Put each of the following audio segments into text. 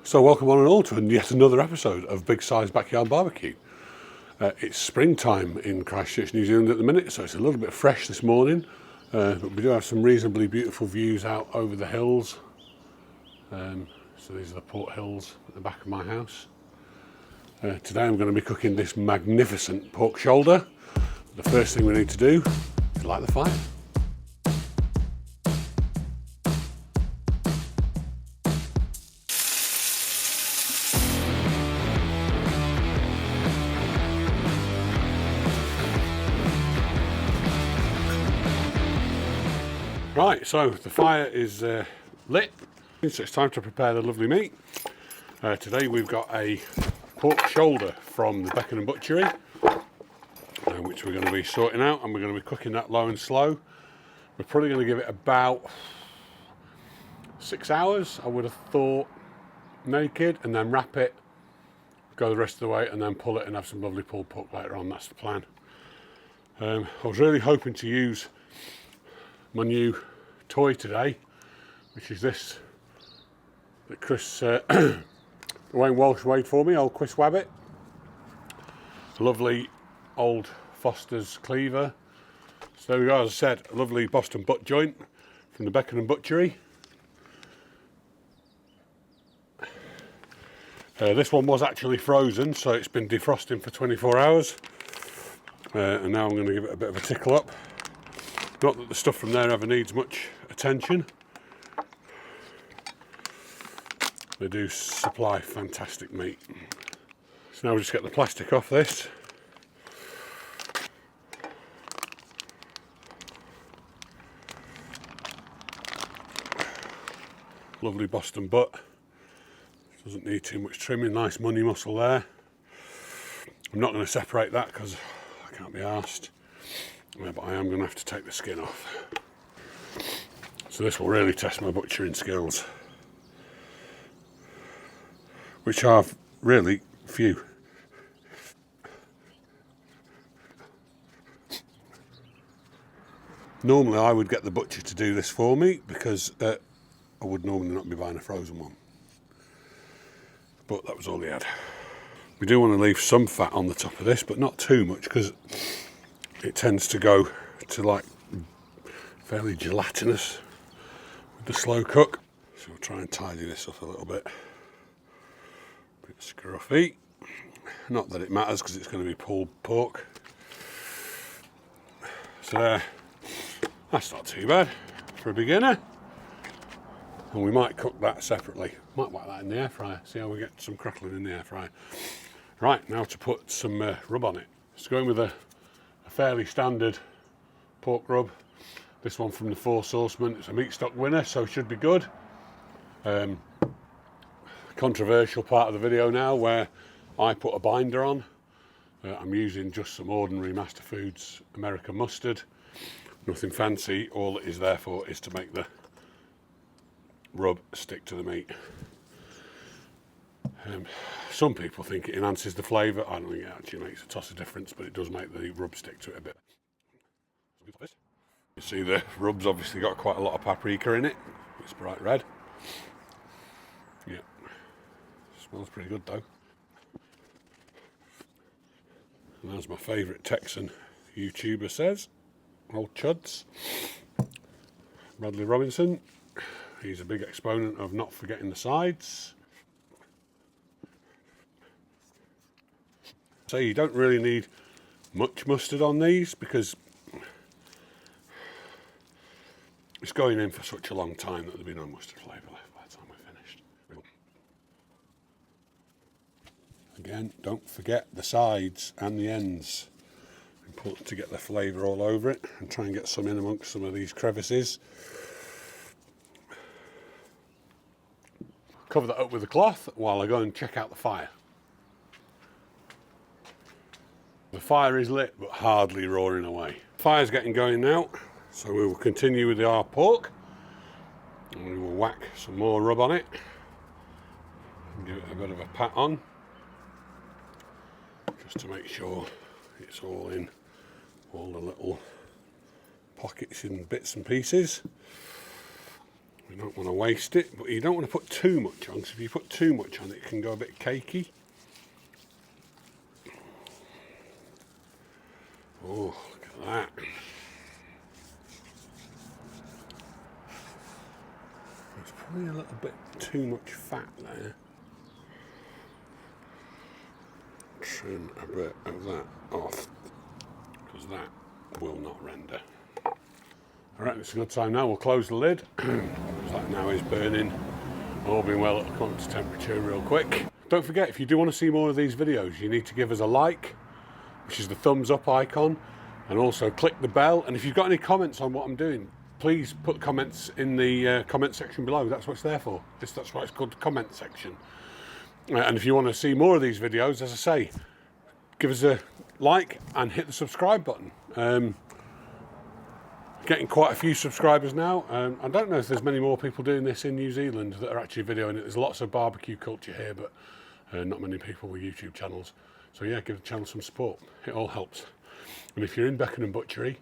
So welcome one and all to yet another episode of Big Size Backyard Barbecue. It's springtime in Christchurch, New Zealand at the minute, so it's a little bit fresh this morning, but we do have some reasonably beautiful views out over the hills. So these are the Port Hills at the back of my house. Today I'm going to be cooking this magnificent pork shoulder. The first thing we need to do is light the fire. Right, so the fire is lit, so it's time to prepare the lovely meat. Today we've got a pork shoulder from the Beckenham Butchery, which we're going to be sorting out, and we're going to be cooking that low and slow. We're probably going to give it about 6 hours, I would have thought, naked, and then wrap it, go the rest of the way, and then pull it and have some lovely pulled pork later on. That's the plan. I was really hoping to use my new toy today, which is this that Chris Wayne Walsh made for me, old Chris Wabbit. A lovely old Foster's cleaver. So there we go, as I said, a lovely Boston butt joint from the Beckenham Butchery. This one was actually frozen, so it's been defrosting for 24 hours. And now I'm going to give it a bit of a tickle up. Not that the stuff from there ever needs much attention. They do supply fantastic meat. So now we just get the plastic off this. Lovely Boston butt. Doesn't need too much trimming, nice money muscle there. I'm not going to separate that because I can't be arsed. Yeah, but I am going to have to take the skin off. So this will really test my butchering skills, which are really few. Normally I would get the butcher to do this for me because I would normally not be buying a frozen one. But that was all he had. We do want to leave some fat on the top of this, but not too much because it tends to go to like fairly gelatinous with the slow cook. So we'll try and tidy this up a little bit. Bit scruffy. Not that it matters because it's going to be pulled pork. So that's not too bad for a beginner. And we might cook that separately. Might whack that in the air fryer. See how we get some crackling in the air fryer. Right, now to put some rub on it. Just going with a fairly standard pork rub. This one from the Four Saucemen. It's a meat stock winner, so should be good. Controversial part of the video now where I put a binder on. I'm using just some ordinary Master Foods American mustard. Nothing fancy. All it is there for is to make the rub stick to the meat. Some people think it enhances the flavour. I don't think it actually makes a toss of difference, but it does make the rub stick to it a bit. You see the rub's obviously got quite a lot of paprika in it. It's bright red. Yeah, smells pretty good though. And as my favourite Texan YouTuber says, old Chuds, Bradley Robinson, he's a big exponent of not forgetting the sides. So you don't really need much mustard on these because it's going in for such a long time that there'll be no mustard flavour left by the time we're finished. Again, don't forget the sides and the ends. Important to get the flavour all over it and try and get some in amongst some of these crevices. Cover that up with a cloth while I go and check out the fire. The fire is lit but hardly roaring away. Fire's getting going now, so we will continue with our pork and we will whack some more rub on it and give it a bit of a pat on just to make sure it's all in all the little pockets and bits and pieces. We don't want to waste it, but you don't want to put too much on, because if you put too much on it can go a bit cakey. Oh, look at that. There's probably a little bit too much fat there. Trim a bit of that off, because that will not render. Alright, it's a good time now. We'll close the lid. That now is burning. All being well, it'll come to temperature real quick. Don't forget, if you do want to see more of these videos, you need to give us a like, which is the thumbs up icon, and also click the bell. And if you've got any comments on what I'm doing, please put comments in the comment section below. That's what it's there for. That's why it's called the comment section. And if you want to see more of these videos, as I say, give us a like and hit the subscribe button. Getting quite a few subscribers now. I don't know if there's many more people doing this in New Zealand that are actually videoing it. There's lots of barbecue culture here, but not many people with YouTube channels. So yeah, give the channel some support. It all helps. And if you're in Beckenham Butchery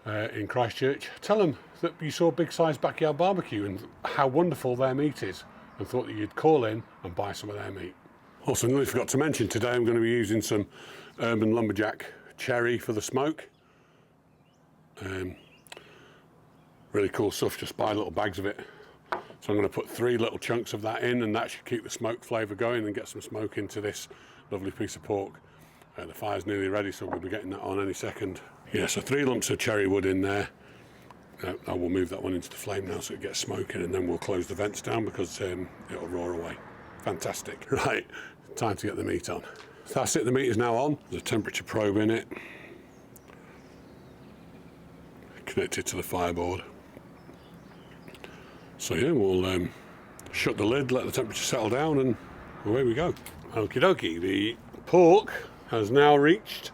in Christchurch, tell them that you saw Big Size Backyard Barbecue and how wonderful their meat is, and thought that you'd call in and buy some of their meat. Also, I forgot to mention, today I'm going to be using some Urban Lumberjack cherry for the smoke. Really cool stuff, just buy little bags of it. So I'm going to put 3 little chunks of that in, and that should keep the smoke flavour going and get some smoke into this lovely piece of pork. The fire's nearly ready, so we'll be getting that on any second. Yeah, so 3 lumps of cherry wood in there. I will move that one into the flame now so it gets smoking, and then we'll close the vents down because it'll roar away. Fantastic. Right, time to get the meat on. That's it, the meat is now on. There's a temperature probe in it, connected to the fireboard. So yeah, we'll shut the lid, let the temperature settle down, and away we go. Okie dokie, the pork has now reached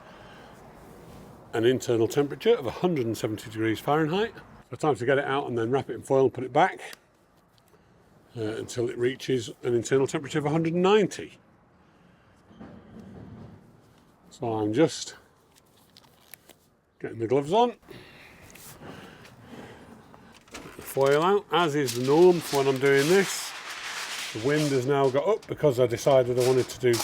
an internal temperature of 170 degrees Fahrenheit. So time to get it out and then wrap it in foil and put it back until it reaches an internal temperature of 190. So I'm just getting the gloves on. Foil out, as is the norm for when I'm doing this. The wind has now got up because I decided I wanted to do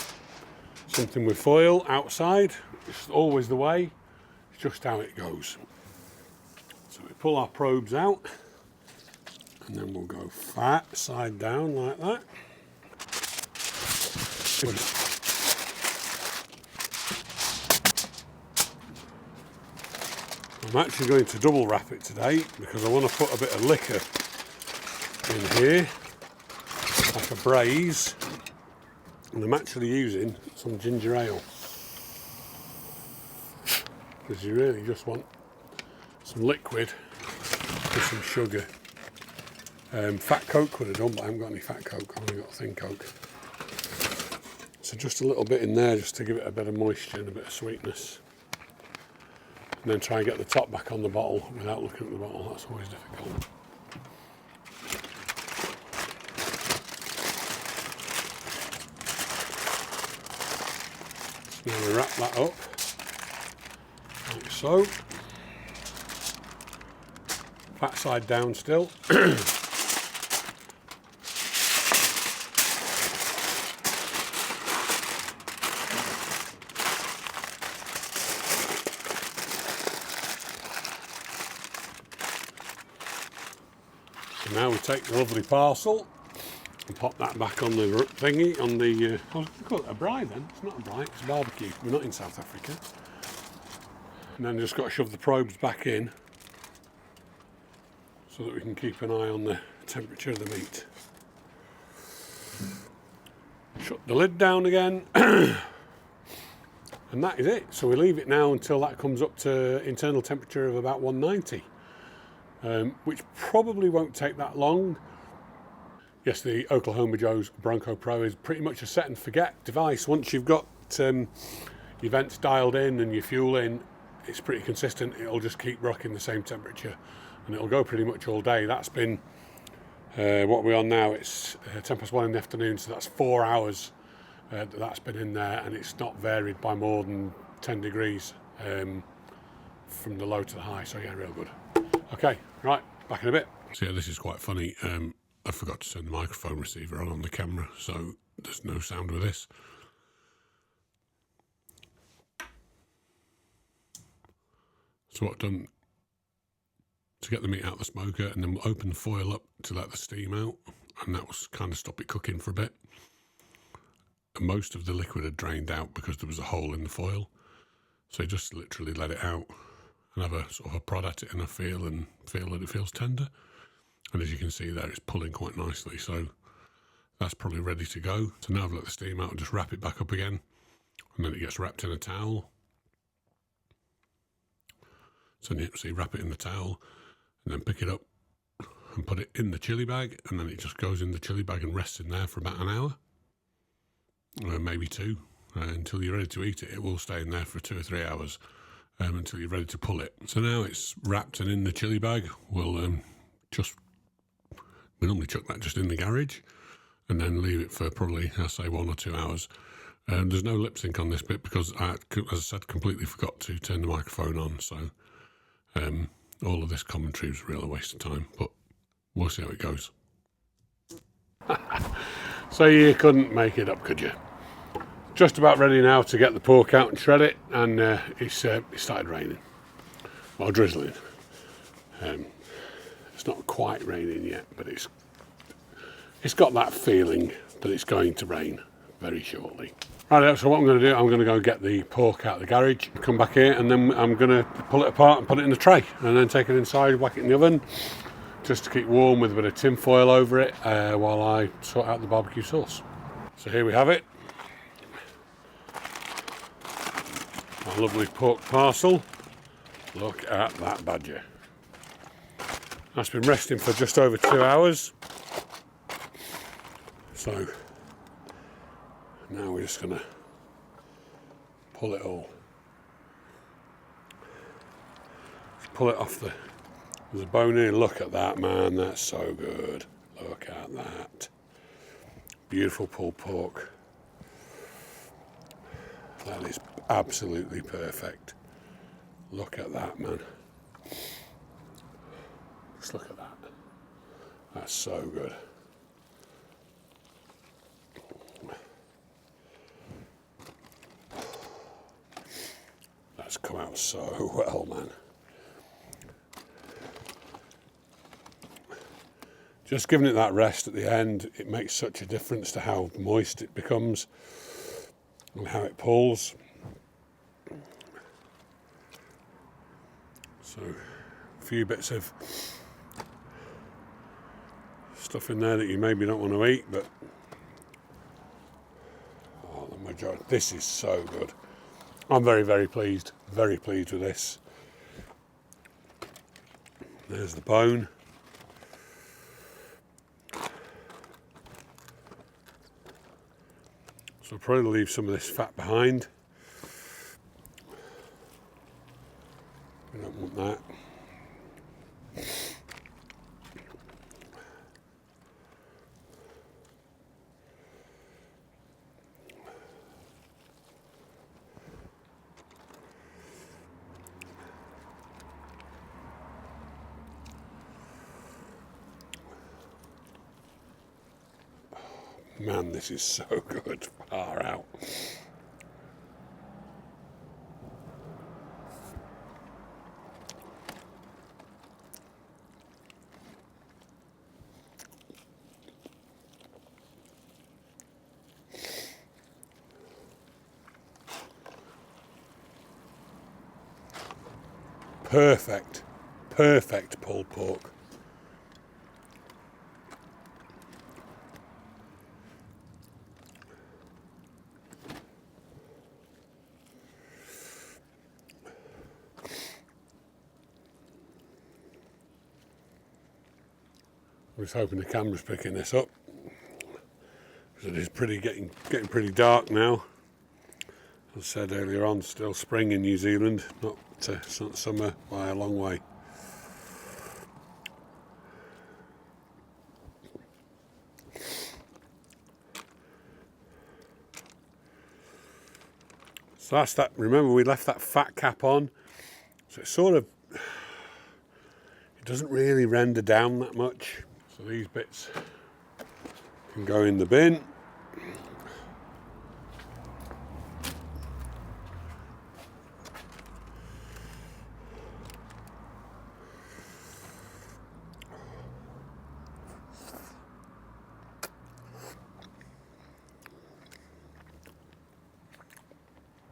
something with foil outside. It's always the way, it's just how it goes. So we pull our probes out, and then we'll go fat side down like that. I'm actually going to double wrap it today because I want to put a bit of liquor in here, like a braise, and I'm actually using some ginger ale because you really just want some liquid with some sugar. Fat Coke would have done, but I haven't got any Fat Coke, I've only got thin Coke. So just a little bit in there just to give it a bit of moisture and a bit of sweetness. And then try and get the top back on the bottle without looking at the bottle. That's always difficult. So now we wrap that up, like so. Fat side down still. Now we take the lovely parcel and pop that back on the thingy, on the, I was going to call it a braai then, it's not a braai, it's a barbecue, we're not in South Africa. And then just got to shove the probes back in so that we can keep an eye on the temperature of the meat. Shut the lid down again, and that is it. So we leave it now until that comes up to internal temperature of about 190. Which probably won't take that long. Yes, the Oklahoma Joe's Bronco Pro is pretty much a set and forget device. Once you've got your vents dialed in and your fuel in, it's pretty consistent. It'll just keep rocking the same temperature and it'll go pretty much all day. That's been, what we're on now, it's 1:10 in the afternoon, so that's 4 hours that's been in there, and it's not varied by more than 10 degrees from the low to the high, so yeah, real good. Okay, right, back in a bit. So yeah, this is quite funny. I forgot to turn the microphone receiver on the camera, so there's no sound with this. So what I've done to get the meat out of the smoker, and then we'll open the foil up to let the steam out, and that was kind of stop it cooking for a bit. And most of the liquid had drained out because there was a hole in the foil. So just literally let it out and have a sort of a prod at it and feel that it feels tender. And as you can see there, it's pulling quite nicely. So that's probably ready to go. So now I've let the steam out and just wrap it back up again. And then it gets wrapped in a towel. So you wrap it in the towel and then pick it up and put it in the chili bag. And then it just goes in the chili bag and rests in there for about an hour. Or maybe two. Until you're ready to eat it. It will stay in there for 2 or 3 hours until you're ready to pull it. So now it's wrapped and in the chili bag. We normally chuck that just in the garage and then leave it for probably, I'll say, 1 or 2 hours. There's no lip sync on this bit because I, as I said, completely forgot to turn the microphone on. So all of this commentary was a real waste of time, but we'll see how it goes. So you couldn't make it up, could you? Just about ready now to get the pork out and shred it, and it started raining, well, drizzling. It's not quite raining yet, but it's got that feeling that it's going to rain very shortly. Right, so what I'm going to do, I'm going to go get the pork out of the garage, come back here, and then I'm going to pull it apart and put it in the tray, and then take it inside, whack it in the oven, just to keep warm with a bit of tin foil over it while I sort out the barbecue sauce. So here we have it. A lovely pork parcel. Look at that badger. That's been resting for just over 2 hours. So now we're just going to pull it all. Pull it off there's a bone here. Look at that, man. That's so good. Look at that. Beautiful pulled pork. That is absolutely perfect. Look at that, man. Just look at that. That's so good. That's come out so well, man. Just giving it that rest at the end, it makes such a difference to how moist it becomes and how it pulls. So a few bits of stuff in there that you maybe don't want to eat, but the majority. This is so good. I'm very, very pleased with this. There's the bone. So I'll probably leave some of this fat behind. We don't want that. Man, this is so good. Far out. Perfect pulled pork. I was hoping the camera's picking this up, because it is getting pretty dark now. As I said earlier on, still spring in New Zealand, not summer by a long way. So that's that. Remember, we left that fat cap on, so it's sort of, It doesn't really render down that much. So these bits can go in the bin.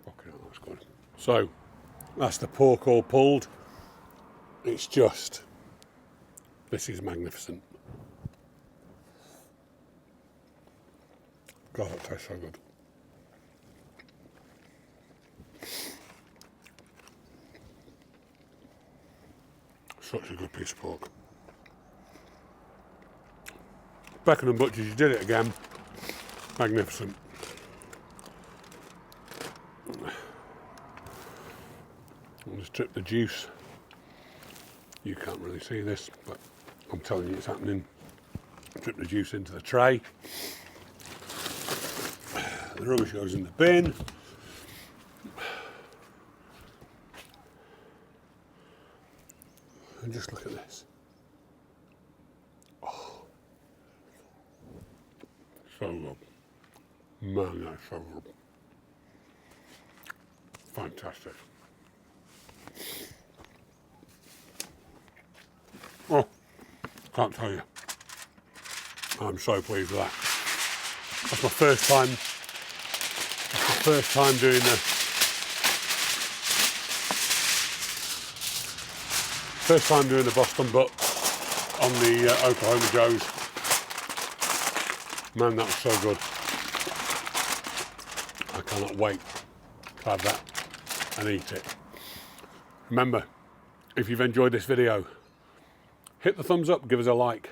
Okay, that's good. So that's the pork all pulled. It's just, this is magnificent. God, that tastes so good. Such a good piece of pork. Beckham and Butchers, you did it again. Magnificent. I'll just drip the juice. You can't really see this, but I'm telling you it's happening. Drip the juice into the tray. The rubbish goes in the bin. And just look at this. Oh, so good. Man, that's so good. Fantastic. Oh, can't tell you. I'm so pleased with that. That's my first time. That's my first time doing the. First time doing the Boston butt on the Oklahoma Joe's. Man, that was so good. I cannot wait to have that and eat it. Remember, if you've enjoyed this video, hit the thumbs up, give us a like.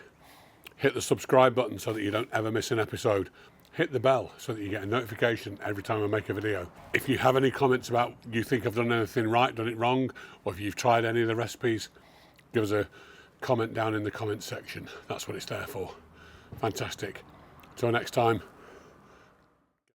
Hit the subscribe button so that you don't ever miss an episode. Hit the bell so that you get a notification every time I make a video. If you have any comments about you think I've done anything right, done it wrong, or if you've tried any of the recipes, give us a comment down in the comment section. That's what it's there for. Fantastic. Till next time.